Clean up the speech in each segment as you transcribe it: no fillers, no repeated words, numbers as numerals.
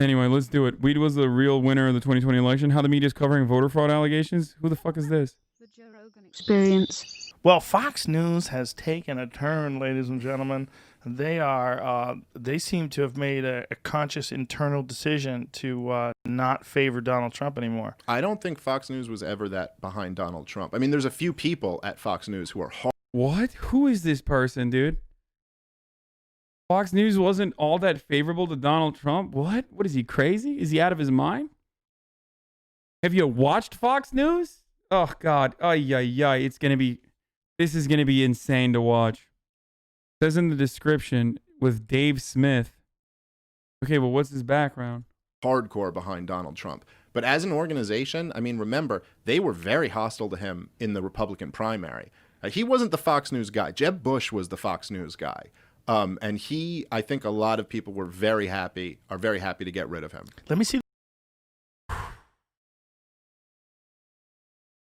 Anyway, let's do it. Weed was the real winner of the 2020 election. How the media's covering voter fraud allegations? Who the fuck is this? The Joe Rogan experience. Well, Fox News has taken a turn, ladies and gentlemen. They seem to have made a conscious internal decision to not favor Donald Trump anymore. I don't think Fox News was ever that behind Donald Trump. I mean, there's a few people at Fox News who are What? Who is this person, dude? Fox News wasn't all that favorable to Donald Trump? What? What is he, crazy? Is he out of his mind? Have you watched Fox News? Oh, God. Ay. This is going to be insane to watch. It says in the description with Dave Smith. Okay, well, what's his background? hardcore behind Donald Trump. But as an organization, I mean, remember, they were very hostile to him in the Republican primary. He wasn't the Fox News guy. Jeb Bush was the Fox News guy. And he, I think a lot of people are very happy to get rid of him. Let me see.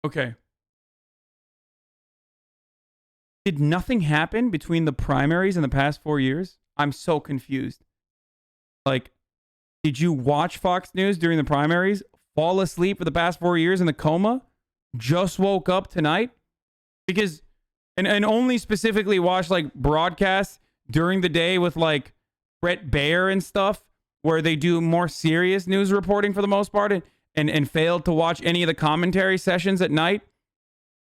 Okay. Did nothing happen between the primaries in the past 4 years? I'm so confused. Like, did you watch Fox News during the primaries? Fall asleep for the past 4 years in the coma? Just woke up tonight? Because, and only specifically watch like broadcasts during the day with like Brett Baer and stuff, where they do more serious news reporting for the most part, and failed to watch any of the commentary sessions at night?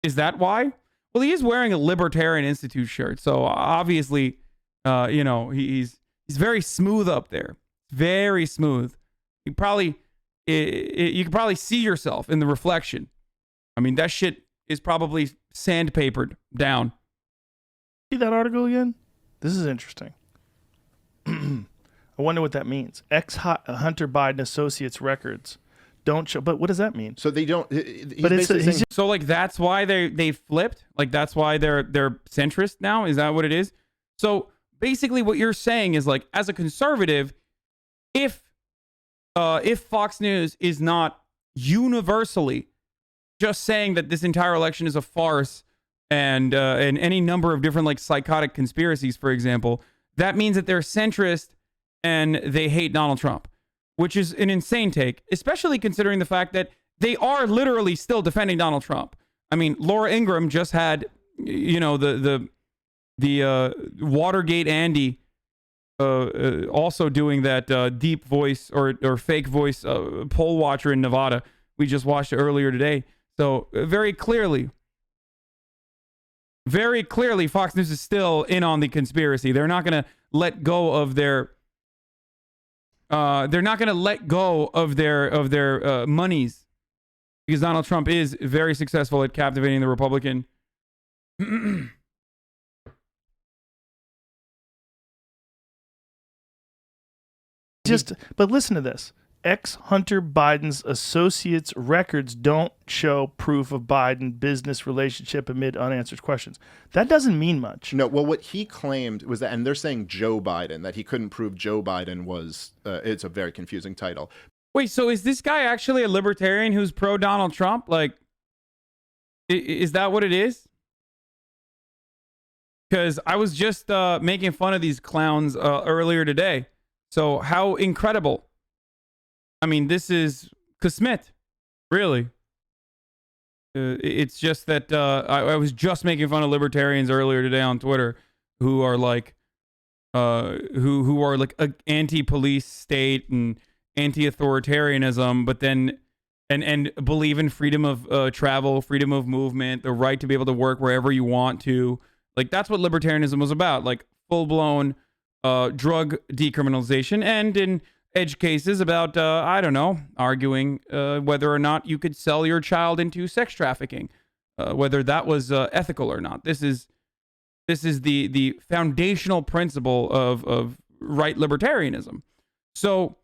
Is that why? Well, he is wearing a Libertarian Institute shirt, so obviously, you know, he's very smooth up there, very smooth. You probably you can probably see yourself in the reflection. I mean, that shit is probably sandpapered down. See that article again? This is interesting. I wonder what that means. Ex-Hunter Biden Associates records don't show. But what does that mean? So they don't. But it's so like that's why they flipped. Like that's why they're centrist now. Is that what it is? So basically, what you're saying is like, as a conservative, if Fox News is not universally just saying that this entire election is a farce and any number of different like psychotic conspiracies, for example, that means that they're centrist and they hate Donald Trump, which is an insane take, especially considering the fact that they are literally still defending Donald Trump. I mean, Laura Ingraham just had, you know, the Watergate Andy also doing that deep voice or fake voice poll watcher in Nevada. We just watched it earlier today. So very clearly, Fox News is still in on the conspiracy. They're not going to let go of their monies, because Donald Trump is very successful at captivating the Republican. But listen to this. Ex-Hunter Biden's associates' records don't show proof of Biden business relationship amid unanswered questions. That doesn't mean much. No, well, what he claimed was that, and they're saying Joe Biden, that he couldn't prove Joe Biden was, it's a very confusing title. Wait, so is this guy actually a libertarian who's pro-Donald Trump? Like, is that what it is? Because I was just making fun of these clowns earlier today. So how incredible. I mean, this is Kismet, really. It's just that I was just making fun of libertarians earlier today on Twitter, who are like, who are like anti-police state and anti-authoritarianism, but then and believe in freedom of travel, freedom of movement, the right to be able to work wherever you want to. Like that's what libertarianism was about, like full-blown drug decriminalization, and in edge cases about, I don't know, arguing whether or not you could sell your child into sex trafficking, whether that was ethical or not. This is the foundational principle of right libertarianism. So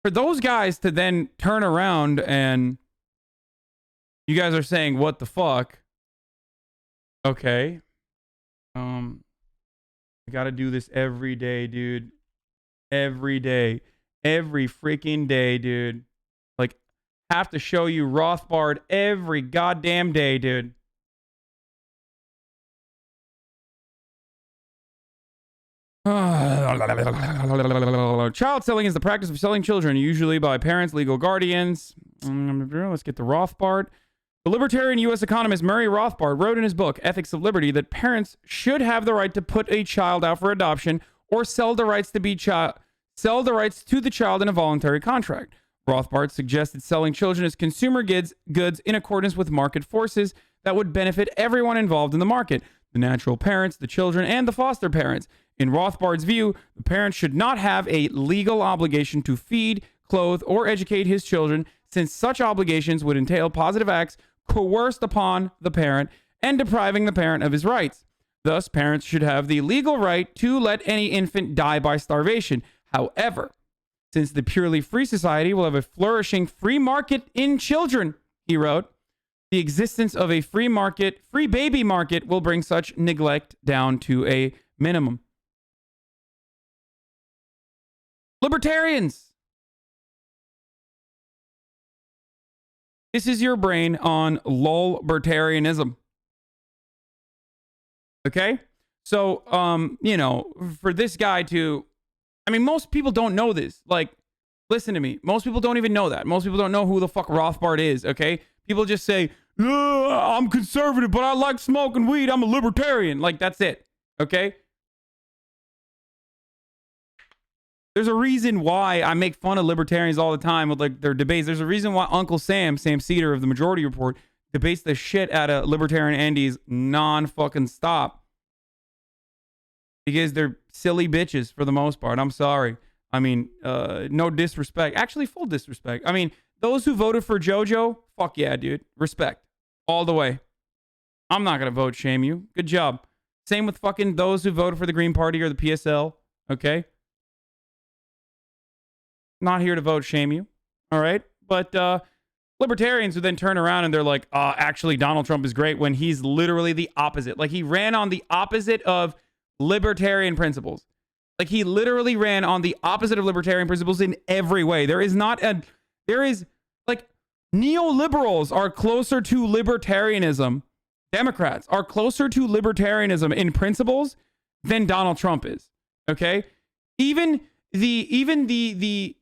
for those guys to then turn around and you guys are saying, what the fuck? Okay. I gotta do this every day, dude. Every day. Every freaking day, dude. Like, have to show you Rothbard every goddamn day, dude. Child selling is the practice of selling children, usually by parents, legal guardians. Let's get the Rothbard. The libertarian U.S. economist Murray Rothbard wrote in his book, Ethics of Liberty, that parents should have the right to put a child out for adoption or sell the rights to the child in a voluntary contract. Rothbard suggested selling children as consumer goods in accordance with market forces that would benefit everyone involved in the market, the natural parents, the children, and the foster parents. In Rothbard's view, the parent should not have a legal obligation to feed, clothe, or educate his children, since such obligations would entail positive acts coerced upon the parent and depriving the parent of his rights. Thus, parents should have the legal right to let any infant die by starvation. However, since the purely free society will have a flourishing free market in children, he wrote, the existence of a free baby market will bring such neglect down to a minimum. Libertarians. This is your brain on lolbertarianism. Okay? So, for this guy to, most people don't know this. Like, listen to me. Most people don't even know that. Most people don't know who the fuck Rothbard is, okay? People just say, I'm conservative, but I like smoking weed. I'm a libertarian. Like, that's it, okay? There's a reason why I make fun of libertarians all the time with like their debates. There's a reason why Uncle Sam Cedar of the Majority Report, debates the shit out of libertarian Andy's non-fucking stop. Because they're silly bitches for the most part. I'm sorry. No disrespect. Actually, full disrespect. Those who voted for JoJo, fuck yeah, dude. Respect. All the way. I'm not going to vote shame you. Good job. Same with fucking those who voted for the Green Party or the PSL. Okay? Not here to vote shame you. All right? But libertarians who then turn around and they're like, actually, Donald Trump is great, when he's literally the opposite. Like, he ran on the opposite of libertarian principles. Like, he literally ran on the opposite of libertarian principles in every way. Neoliberals are closer to libertarianism. Democrats are closer to libertarianism in principles than Donald Trump is. Okay? Even the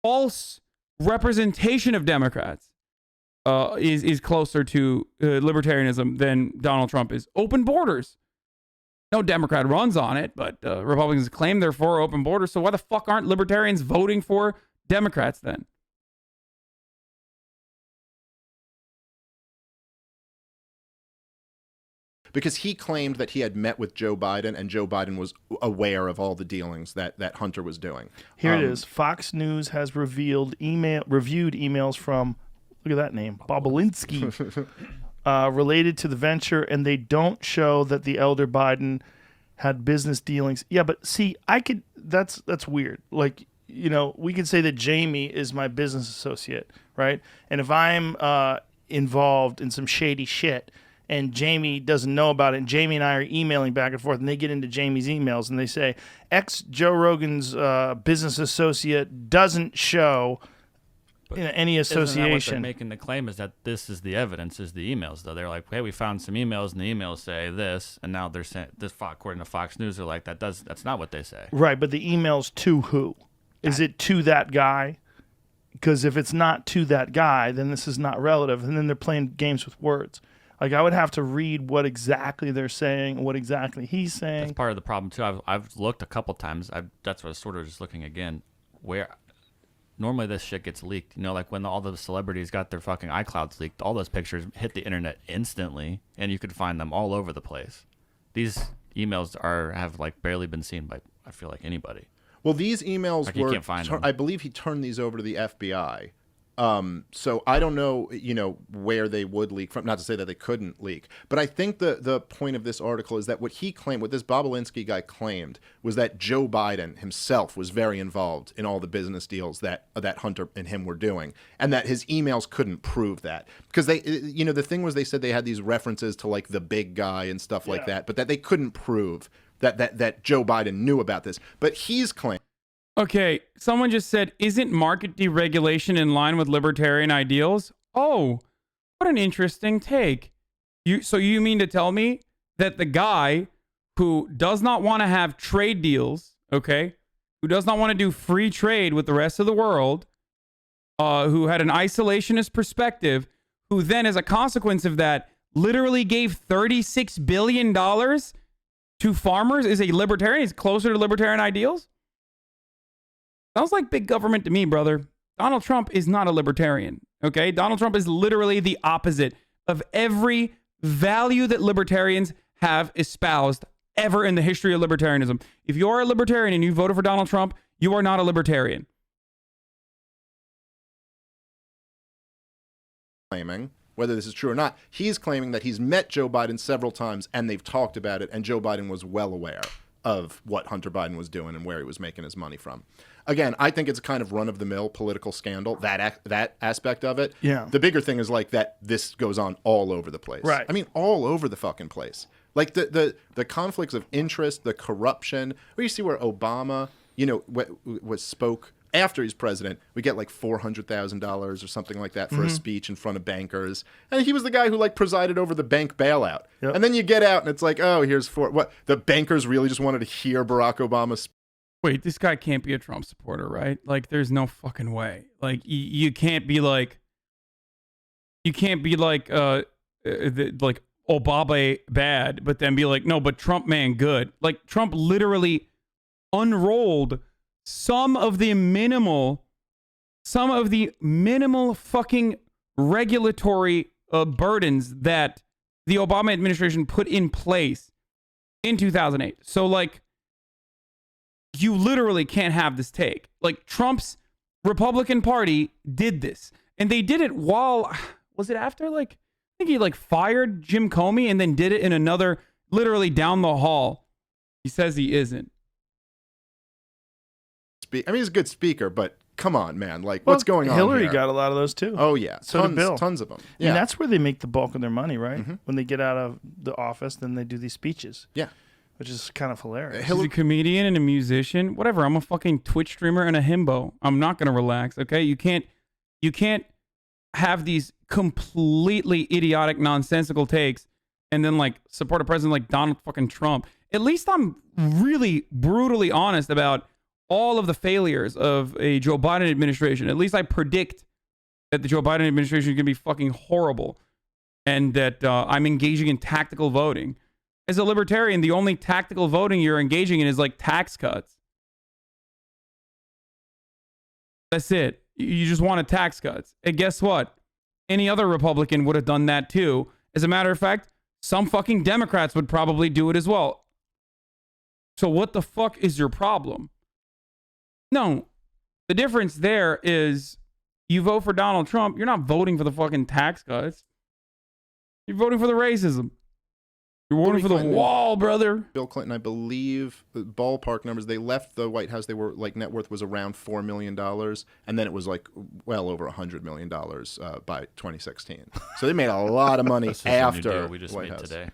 false representation of Democrats is closer to libertarianism than Donald Trump is. Open borders. No Democrat runs on it, but Republicans claim they're for open borders. So why the fuck aren't libertarians voting for Democrats then? Because he claimed that he had met with Joe Biden and Joe Biden was aware of all the dealings that Hunter was doing. Here it is. Fox News has reviewed emails from, look at that name, Bobulinski, related to the venture, and they don't show that the elder Biden had business dealings. Yeah, but see, that's weird. Like, we could say that Jamie is my business associate, right? And if I'm involved in some shady shit, and Jamie doesn't know about it, and Jamie and I are emailing back and forth, and they get into Jamie's emails, and they say, Joe Rogan's business associate doesn't show any association. Isn't that what they're making the claim is that this is the evidence, is the emails, though? They're like, hey, we found some emails, and the emails say this, and now they're saying this. According to Fox News, they're like, that's not what they say. Right, but the emails to who? Is it to that guy? Because if it's not to that guy, then this is not relative, and then they're playing games with words. Like, I would have to read what exactly they're saying, what exactly he's saying. That's part of the problem, too. I've looked a couple times. That's what I was sort of just looking again. Where normally this shit gets leaked. Like when all the celebrities got their fucking iClouds leaked, all those pictures hit the internet instantly, and you could find them all over the place. These emails have like barely been seen by, I feel like, anybody. Well, these emails you can't find them. I believe he turned these over to the FBI. So I don't know, where they would leak from. Not to say that they couldn't leak, but I think the point of this article is that what this Bobulinski guy claimed was that Joe Biden himself was very involved in all the business deals that Hunter and him were doing, and that his emails couldn't prove that, because they, the thing was, they said they had these references to like the big guy and stuff like that, but that they couldn't prove that Joe Biden knew about this. But he's claimed. Okay, someone just said, isn't market deregulation in line with libertarian ideals? Oh, what an interesting take. So you mean to tell me that the guy who does not want to have trade deals, okay, who does not want to do free trade with the rest of the world, who had an isolationist perspective, who then, as a consequence of that, literally gave $36 billion to farmers, is a libertarian. He's closer to libertarian ideals. Sounds like big government to me, brother. Donald Trump is not a libertarian, okay? Donald Trump is literally the opposite of every value that libertarians have espoused ever in the history of libertarianism. If you are a libertarian and you voted for Donald Trump, you are not a libertarian. Claiming, whether this is true or not, he's claiming that he's met Joe Biden several times and they've talked about it, and Joe Biden was well aware of what Hunter Biden was doing and where he was making his money from. Again, I think it's a kind of run-of-the-mill political scandal, that aspect of it. Yeah. The bigger thing is like that this goes on all over the place. Right. I mean, all over the fucking place. Like the conflicts of interest, the corruption. Where you see where Obama, spoke after he's president, we get like $400,000 or something like that for a speech in front of bankers. And he was the guy who like presided over the bank bailout. Yep. And then you get out and it's like, oh, here's what the bankers really just wanted to hear Barack Obama speak. Wait, this guy can't be a Trump supporter, right? Like, there's no fucking way. Like, you can't be like Obama bad, but then be like, no, but Trump man good. Like, Trump literally unrolled some of the minimal fucking regulatory burdens that the Obama administration put in place in 2008. So, like, you literally can't have this take. Like, Trump's Republican Party did this. And they did it while, was it after, like, I think he, like, fired Jim Comey and then did it in another, literally down the hall. He says he isn't. I mean, he's a good speaker, but come on, man. Like, what's going on Hillary here? got a lot of those, too. Oh, yeah. So did Bill. Tons of them. I Yeah. mean, that's where they make the bulk of their money, right? When they get out of the office, then they do these speeches. Yeah. Which is kind of hilarious. He's a comedian and a musician. Whatever. I'm a fucking Twitch streamer and a himbo. I'm not going to relax, okay? You can't have these completely idiotic, nonsensical takes and then, like, support a president like Donald fucking Trump. At least I'm really brutally honest about all of the failures of a Joe Biden administration. At least I predict that the Joe Biden administration is going to be fucking horrible and that I'm engaging in tactical voting. As a libertarian, the only tactical voting you're engaging in is like tax cuts. That's it. You just want tax cuts. And guess what? Any other Republican would have done that too. As a matter of fact, some fucking Democrats would probably do it as well. So what the fuck is your problem? No, the difference there is you vote for Donald Trump, you're not voting for the fucking tax cuts. You're voting for the racism. You're voting for the wall, brother. Bill Clinton, I believe, the ballpark numbers, they left the White House, they were like net worth was around $4 million. And then it was like well over $100 million by 2016. So they made a lot of money after we just White made House. today.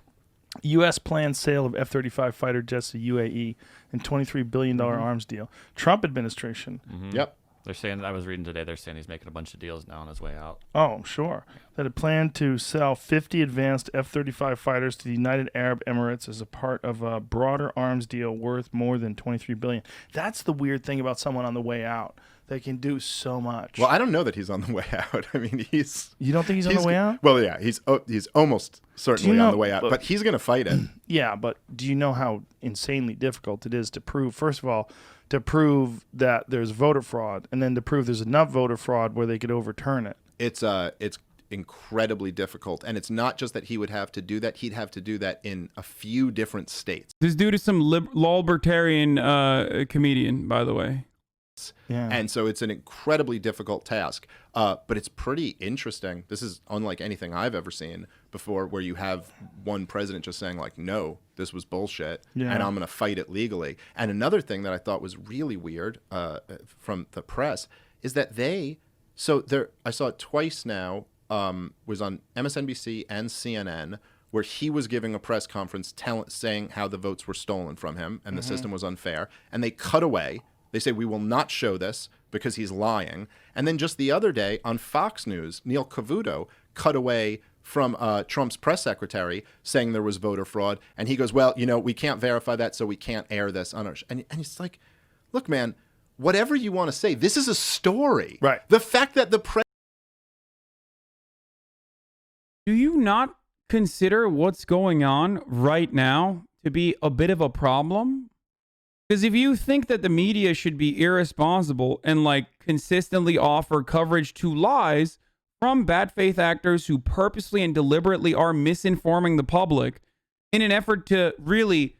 U.S. planned sale of F-35 fighter jets to UAE and $23 billion arms deal. Trump administration. Yep. They're saying, I was reading today, they're saying he's making a bunch of deals now on his way out. Oh, sure. That had planned to sell 50 advanced F-35 fighters to the United Arab Emirates as a part of a broader arms deal worth more than $23 billion. That's the weird thing about someone on the way out. They can do so much. Well, I don't know that he's on the way out. I mean, You don't think he's on the way out? Well, yeah, he's almost certainly on the way out, but he's going to fight it. Yeah, but do you know how insanely difficult it is to prove, first of all, to prove that there's voter fraud, and then to prove there's enough voter fraud where they could overturn it? It's incredibly difficult, and it's not just that he would have to do that. He'd have to do that in a few different states. This dude is some libertarian comedian, by the way. Yeah. And so it's an incredibly difficult task, but it's pretty interesting. This is unlike anything I've ever seen before, where you have one president just saying like, no, this was bullshit, and I'm going to fight it legally. And another thing that I thought was really weird from the press is that I saw it twice now, was on MSNBC and CNN, where he was giving a press conference saying how the votes were stolen from him and the system was unfair, and they cut away. They say, we will not show this because he's lying. And then just the other day on Fox News, Neil Cavuto cut away from Trump's press secretary saying there was voter fraud. And he goes, well, we can't verify that, so we can't air this on our and it's like, look, man, whatever you want to say, this is a story. Right. The fact that the press. Do you not consider what's going on right now to be a bit of a problem? Because if you think that the media should be irresponsible and consistently offer coverage to lies from bad faith actors who purposely and deliberately are misinforming the public in an effort to really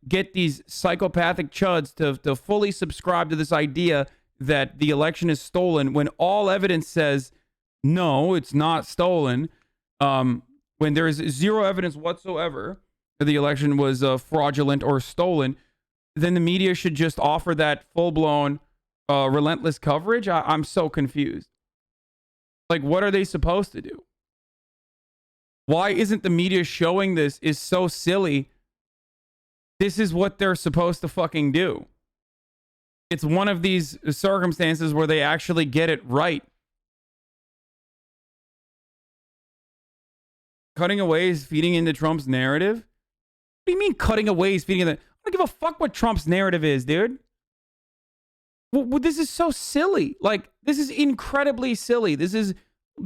get these psychopathic chuds to fully subscribe to this idea that the election is stolen when all evidence says no, it's not stolen, when there is zero evidence whatsoever that the election was fraudulent or stolen, then the media should just offer that full-blown relentless coverage. I'm so confused. What are they supposed to do? Why isn't the media showing this is so silly? This is what they're supposed to fucking do. It's one of these circumstances where they actually get it right. Cutting away is feeding into Trump's narrative? What do you mean cutting away is feeding into... I don't give a fuck what Trump's narrative is, dude. Well, this is so silly. This is incredibly silly. This is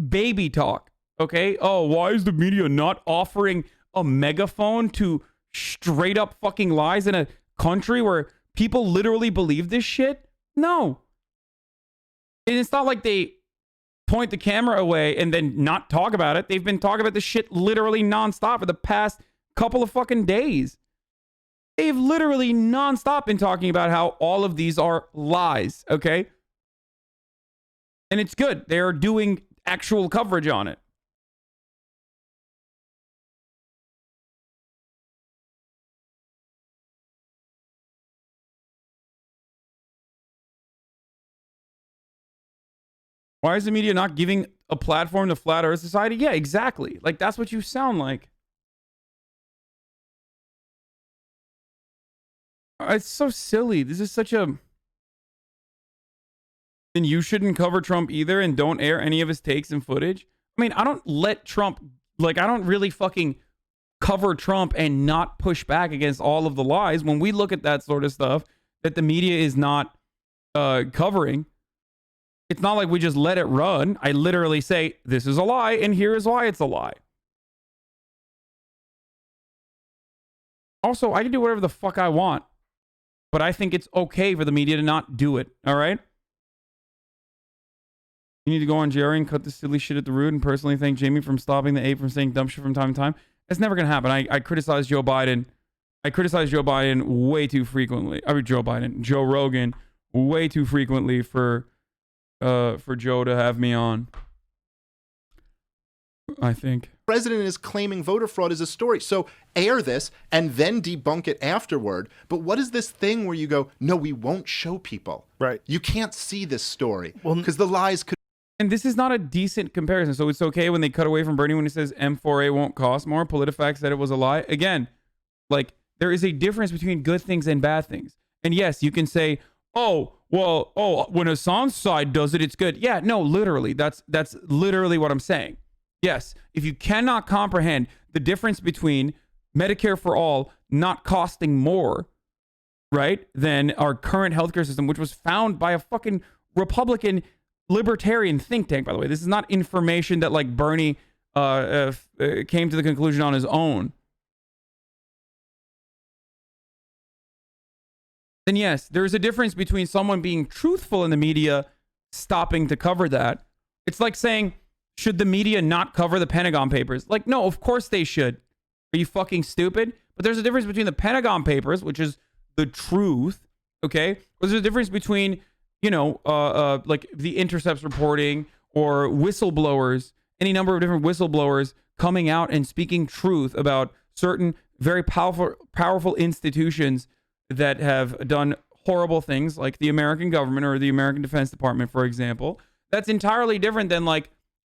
baby talk, okay? Oh, why is the media not offering a megaphone to straight up fucking lies in a country where people literally believe this shit? No. And it's not like they point the camera away and then not talk about it. They've been talking about this shit literally nonstop for the past couple of fucking days. They've literally nonstop been talking about how all of these are lies, okay? And it's good. They're doing actual coverage on it. Why is the media not giving a platform to Flat Earth Society? Yeah, exactly. That's what you sound like. It's so silly. This is such a... And you shouldn't cover Trump either and don't air any of his takes and footage. I mean, I don't let Trump... I don't really fucking cover Trump and not push back against all of the lies when we look at that sort of stuff that the media is not covering. It's not like we just let it run. I literally say, this is a lie, and here is why it's a lie. Also, I can do whatever the fuck I want. But I think it's okay for the media to not do it. All right? You need to go on Jerry and cut the silly shit at the root and personally thank Jamie from stopping the ape from saying dumb shit from time to time. That's never going to happen. I criticize Joe Biden. I criticize Joe Biden way too frequently. Joe Rogan way too frequently for Joe to have me on. I think. President is claiming voter fraud is a story. So air this and then debunk it afterward. But what is this thing where you go, no, we won't show people. Right. You can't see this story because the lies could. And this is not a decent comparison. So it's okay when they cut away from Bernie when he says M4A won't cost more. PolitiFact said it was a lie. Again, there is a difference between good things and bad things. And yes, you can say, when Hasan's side does it, it's good. Yeah, no, literally. That's literally what I'm saying. Yes, if you cannot comprehend the difference between Medicare for all not costing more, right, than our current healthcare system, which was found by a fucking Republican libertarian think tank, by the way. This is not information that Bernie came to the conclusion on his own. Then yes, there's a difference between someone being truthful in the media stopping to cover that. It's like saying, should the media not cover the Pentagon Papers? No, of course they should. Are you fucking stupid? But there's a difference between the Pentagon Papers, which is the truth, okay? There's a difference between, the Intercepts reporting or whistleblowers, any number of different whistleblowers coming out and speaking truth about certain very powerful institutions that have done horrible things, like the American government or the American Defense Department, for example. That's entirely different than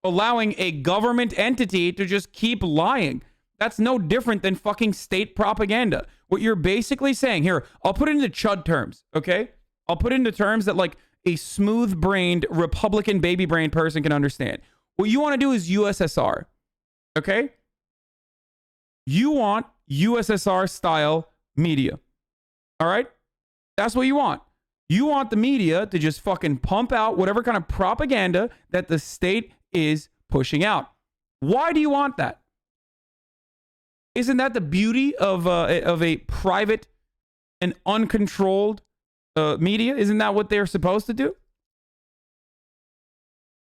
allowing a government entity to just keep lying. That's no different than fucking state propaganda. What you're basically saying here, I'll put it into chud terms, okay? I'll put it into terms that a smooth-brained Republican baby brain person can understand. What you want to do is USSR, Okay? You want USSR style media. All right? That's what you want. You want the media to just fucking pump out whatever kind of propaganda that the state is pushing out. Why do you want that? Isn't that the beauty of a private and uncontrolled media? Isn't that what they're supposed to do?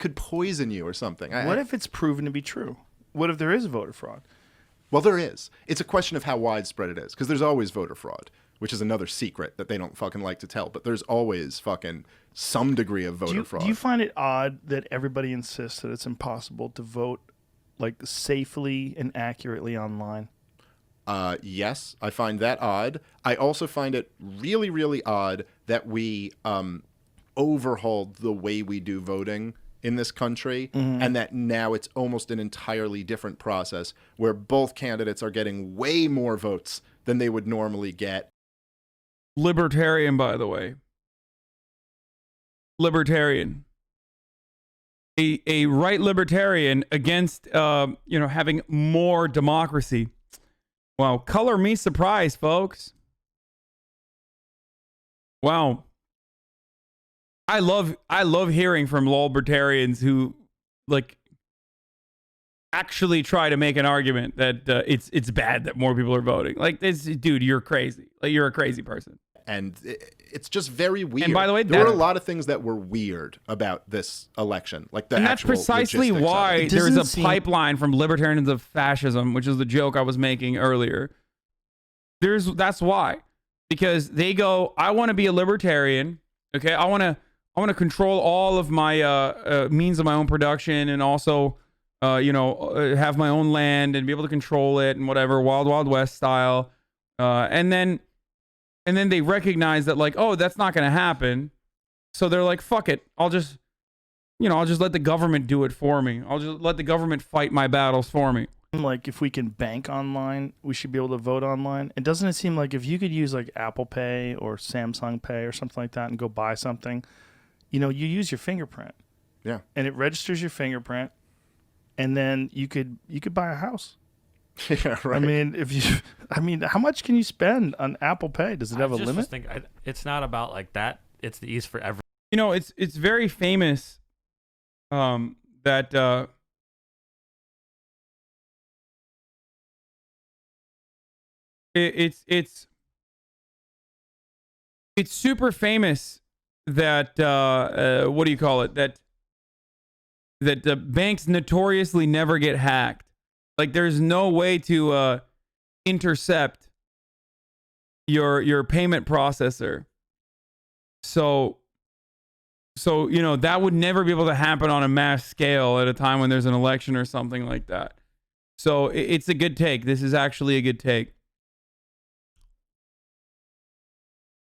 Could poison you or something. What if it's proven to be true? What if there is voter fraud? Well, there is. It's a question of how widespread it is, because there's always voter fraud, which is another secret that they don't fucking like to tell. But there's always fucking some degree of voter fraud. Do you find it odd that everybody insists that it's impossible to vote like safely and accurately online? Yes, I find that odd. I also find it really, really odd that we overhauled the way we do voting in this country, and that now it's almost an entirely different process where both candidates are getting way more votes than they would normally get. Libertarian, by the way. Libertarian. A right libertarian against having more democracy. Wow, color me surprised, folks. Wow. I love hearing from libertarians who like actually try to make an argument that it's bad that more people are voting. Like this, dude, you're crazy. Like you're a crazy person. And it's just very weird. And by the way, there were a lot of things that were weird about this election, like the and actual that's precisely logistics of why it. there's a pipeline from libertarians of fascism, which is the joke I was making earlier. That's why, because they go, I want to be a libertarian. Okay, I want to control all of my means of my own production, and also have my own land and be able to control it and whatever, wild wild west style. And then they recognize that, like, oh, that's not going to happen. So they're like, fuck it. I'll just let the government do it for me. I'll just let the government fight my battles for me. Like, if we can bank online, we should be able to vote online. And doesn't it seem like if you could use like Apple Pay or Samsung Pay or something like that and go buy something, you use your fingerprint. Yeah. And it registers your fingerprint, and then you could buy a house. Yeah, right. I mean, how much can you spend on Apple Pay? Does it have a limit? It's not about like that. It's the ease for everyone. It's very famous that it's super famous that what do you call it, that the banks notoriously never get hacked. Like there's no way to intercept your payment processor. So that would never be able to happen on a mass scale at a time when there's an election or something like that. So it's a good take. This is actually a good take.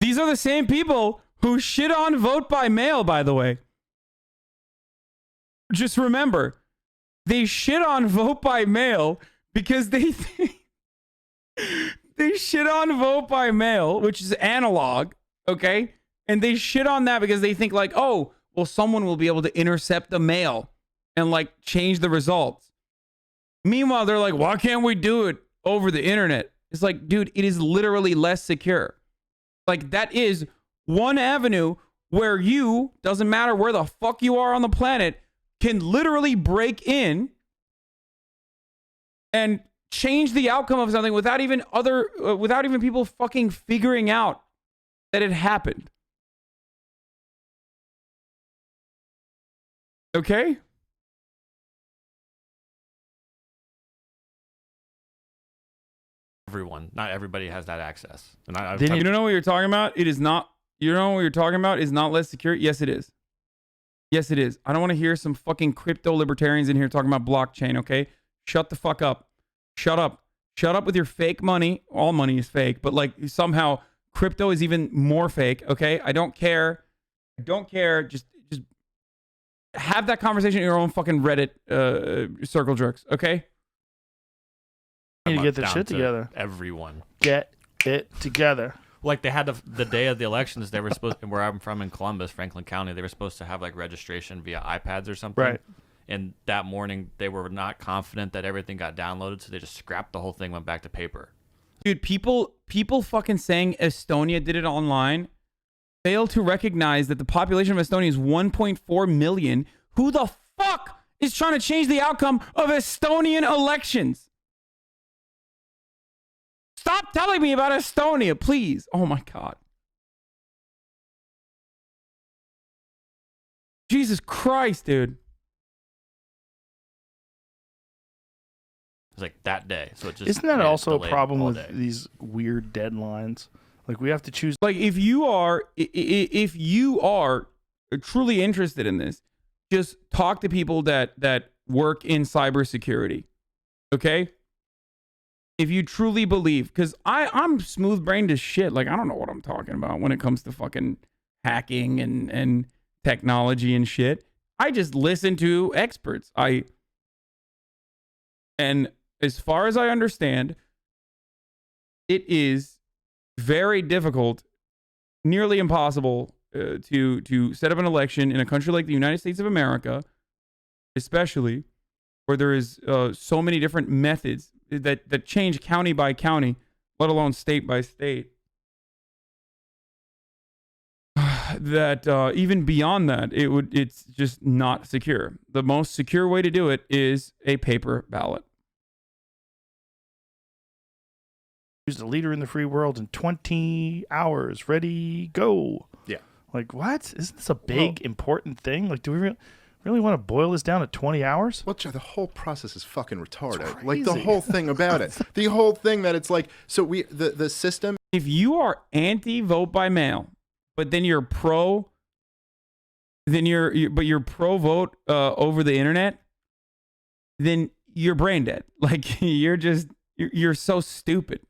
These are the same people who shit on vote by mail, by the way. Just remember, they shit on vote by mail because they shit on vote by mail, which is analog, okay? And they shit on that because they think like, oh, well, someone will be able to intercept the mail and like change the results. Meanwhile, they're like, why can't we do it over the internet? It's like, dude, it is literally less secure. Like that is one avenue where you, doesn't matter where the fuck you are on the planet, can literally break in and change the outcome of something without even people fucking figuring out that it happened. Okay? Everyone, not everybody has that access. And You don't know what you're talking about? It is not. You don't know what you're talking about? Is not less secure? Yes, it is. Yes, it is. I don't want to hear some fucking crypto libertarians in here talking about blockchain, okay? Shut the fuck up. Shut up. Shut up with your fake money. All money is fake, but like somehow crypto is even more fake, okay? I don't care. I don't care. Just have that conversation in your own fucking Reddit circle jerks, okay? You need to get the shit together. Everyone. Get it together. Like they had the day of the elections, they were supposed, where I'm from in Columbus, Franklin County, they were supposed to have like registration via iPads or something. Right. And that morning, they were not confident that everything got downloaded, so they just scrapped the whole thing, went back to paper. Dude, people fucking saying Estonia did it online fail to recognize that the population of Estonia is 1.4 million. Who the fuck is trying to change the outcome of Estonian elections? Stop telling me about Estonia, please. Oh my God. Jesus Christ, dude. It's like that day. So it just Isn't that made it also a delayed problem all with day. these weird deadlines? Like we have to choose. Like if you are truly interested in this, just talk to people that work in cybersecurity. Okay? If you truly believe, because I'm smooth brained as shit. Like I don't know what I'm talking about when it comes to fucking hacking and technology and shit. I just listen to experts. And as far as I understand, it is very difficult, nearly impossible to set up an election in a country like the United States of America, especially where there is so many different methods that change county by county, let alone state by state. That even beyond that, it's just not secure. The most secure way to do it is a paper ballot. Choose the leader in the free world in 20 hours. Ready, go. Yeah. Like what? Isn't this a big important thing? Like, do we really want to boil this down to 20 hours? Well, the whole process is fucking retarded. It's Like the crazy. whole thing about it. The whole thing that it's like, so the system. If you are anti-vote by mail, but then you're pro, then you're pro vote over the internet, then you're brain dead. Like you're so stupid.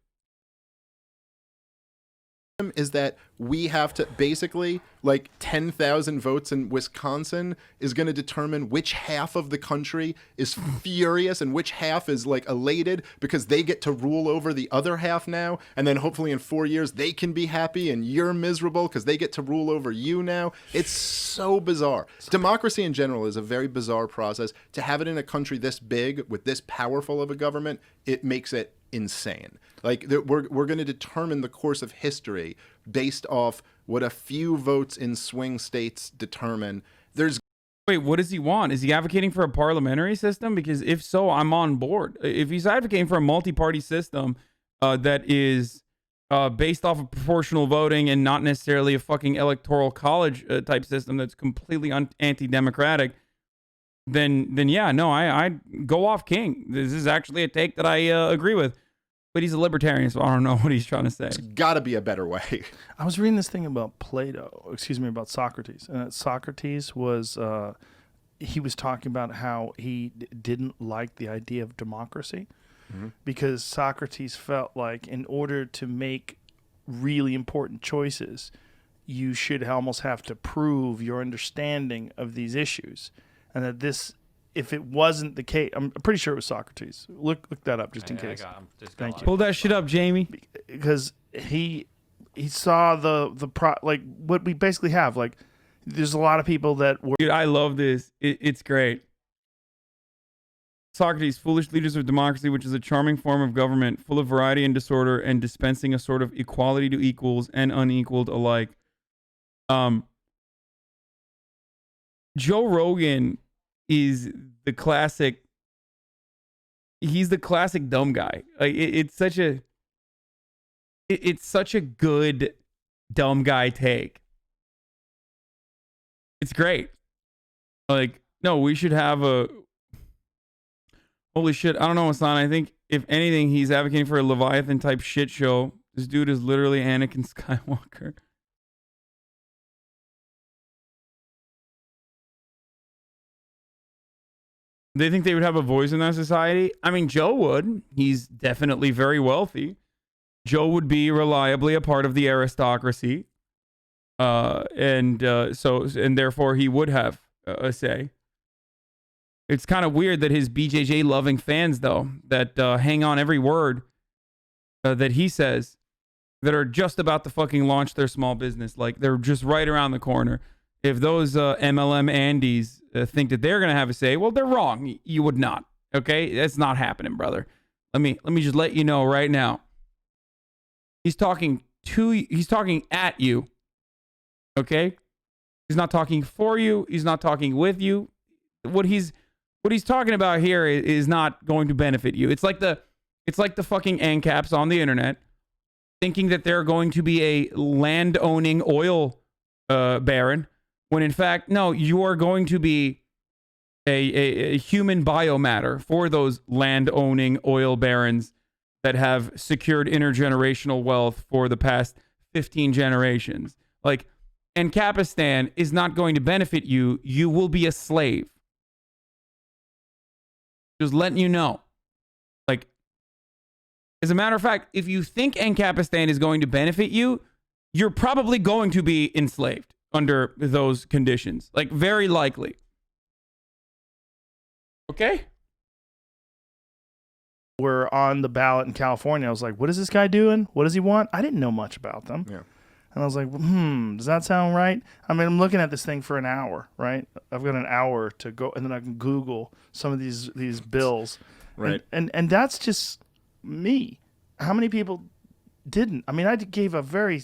Is that we have to basically, like 10,000 votes in Wisconsin is going to determine which half of the country is furious and which half is like elated because they get to rule over the other half now, and then hopefully in 4 years they can be happy and you're miserable because they get to rule over you now. It's so bizarre. Democracy in general is a very bizarre process. To have it in a country this big with this powerful of a government, it makes it insane. Like we're going to determine the course of history based off what a few votes in swing states determine. Wait, what does he want? Is he advocating for a parliamentary system? Because if so, I'm on board. If he's advocating for a multi-party system that is based off of proportional voting and not necessarily a fucking electoral college type system that's completely anti-democratic, then yeah, no, I go off king. This is actually a take that I agree with. But he's a libertarian, so I don't know what he's trying to say. There's got to be a better way. I was reading this thing about about Socrates. And Socrates was, he was talking about how he didn't like the idea of democracy because Socrates felt like in order to make really important choices, you should almost have to prove your understanding of these issues. And that this, if it wasn't the case, I'm pretty sure it was Socrates. Look that up just in case. Thank you. Pull that shit up, Jamie. Because he saw like what we basically have. Like there's a lot of people that were. Dude, I love this. It's great. Socrates, foolish leaders of democracy, which is a charming form of government, full of variety and disorder, and dispensing a sort of equality to equals and unequaled alike. Joe Rogan is the classic. He's the classic dumb guy. Like it's such a good dumb guy take. It's great. Like, no, we should have a. Holy shit! I don't know, Hasan. I think if anything, he's advocating for a Leviathan type shit show. This dude is literally Anakin Skywalker. They think they would have a voice in that society? I mean, Joe would. He's definitely very wealthy. Joe would be reliably a part of the aristocracy. And therefore he would have a say. It's kind of weird that his BJJ loving fans, though, that hang on every word that he says, that are just about to fucking launch their small business. Like, they're just right around the corner. If those MLM Andes think that they're going to have a say. Well, they're wrong. You would not. Okay? That's not happening, brother. Let me just let you know right now. He's talking at you. Okay? He's not talking for you. He's not talking with you. What he's talking about here is not going to benefit you. It's like the fucking ANCAPs on the internet thinking that they're going to be a land-owning oil baron, when in fact, no, you are going to be a human biomatter for those land-owning oil barons that have secured intergenerational wealth for the past 15 generations. Like, Ancapistan is not going to benefit you. You will be a slave. Just letting you know. Like, as a matter of fact, if you think Ancapistan is going to benefit you, you're probably going to be enslaved under those conditions. Like, very likely. Okay? Were on the ballot in California. I was like, what is this guy doing? What does he want? I didn't know much about them. Yeah. And I was like, does that sound right? I mean, I'm looking at this thing for an hour, right? I've got an hour to go, and then I can Google some of these bills. Right. And that's just me. How many people didn't? I mean, I gave a very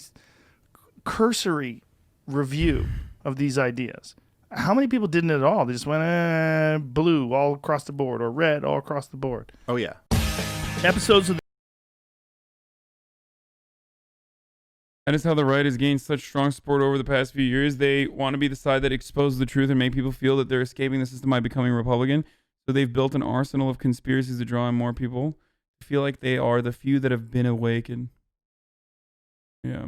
cursory review of these ideas. How many people didn't at all? They just went blue all across the board or red all across the board. Oh, yeah. Episodes of That is how the right has gained such strong support over the past few years. They want to be the side that exposes the truth and make people feel that they're escaping the system by becoming Republican. So they've built an arsenal of conspiracies to draw in more people to feel like they are the few that have been awakened. Yeah.